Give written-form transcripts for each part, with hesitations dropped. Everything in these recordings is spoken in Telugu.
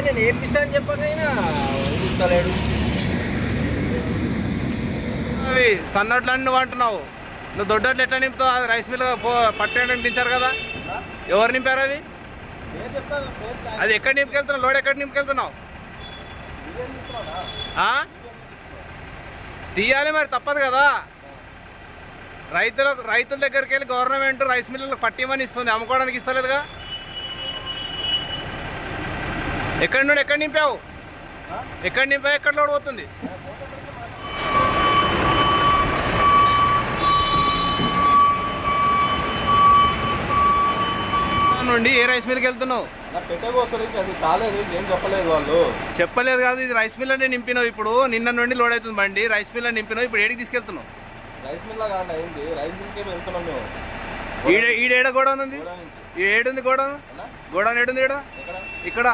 నేను ఏపిస్తాను చెప్పకైనా ఇస్తలేడు. అవి సన్నట్లన్నీ నువ్వు అంటున్నావు. నువ్వు దొడ్డట్లు ఎట్లా నింపుతావు? అది రైస్ మిల్ పట్టేయడానికి దించారు కదా, ఎవరు నింపారు అవి? అది ఎక్కడ నింపుకెళ్తున్నావు? లోడ్ ఎక్కడ నింపుకెళ్తున్నావు? తీయాలి మరి, తప్పదు కదా. రైతుల దగ్గరికి వెళ్ళి గవర్నమెంట్ రైస్ మిల్లులకు పట్టిమని ఇస్తుంది, అమ్ముకోవడానికి ఇస్తలేదుగా. ఎక్కడ నుండి ఎక్కడ నింపావు? ఎక్కడ నింపావు? ఎక్కడ లోడ్ పోతుంది? నుండి ఏ రైస్ మిల్కి వెళ్తున్నావు? చెప్పలేదు కాదు, ఇది రైస్ మిల్ అని నింపినావు. ఇప్పుడు నిన్న నుండి లోడ్ అవుతుంది బండి, రైస్ మిల్ అని నింపినావు. ఇప్పుడు ఏడికి తీసుకెళ్తున్నావు? రైస్ మిల్ లాగా అయింది, రైస్ మిల్కే వెళ్తున్నాం మేము. ఈడేడ గోడౌన్ ఉంది? ఏడుంది గోడౌన్? గోడౌన్ ఏడుంది? ఈడ ఇక్కడ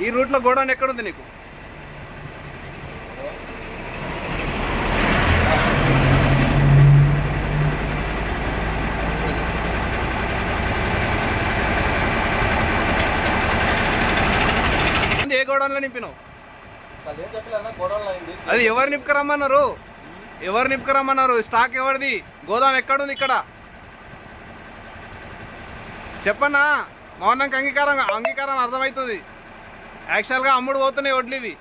ఈ రూట్లో గోడౌన్ ఎక్కడుంది నీకు? ఏ గోడౌన్లో నింపినావు? అది ఎవరు నింపుకరమ్మన్నారు? ఎవరు నింపుకరమ్మన్నారు? స్టాక్ ఎవరిది? గోదాం ఎక్కడుంది? ఇక్కడ చెప్పన్నా. మౌనంకి అంగీకారం అర్థమవుతుంది. యాక్చువల్గా అమ్ముడు పోతున్నాయి వడ్లు ఇవి.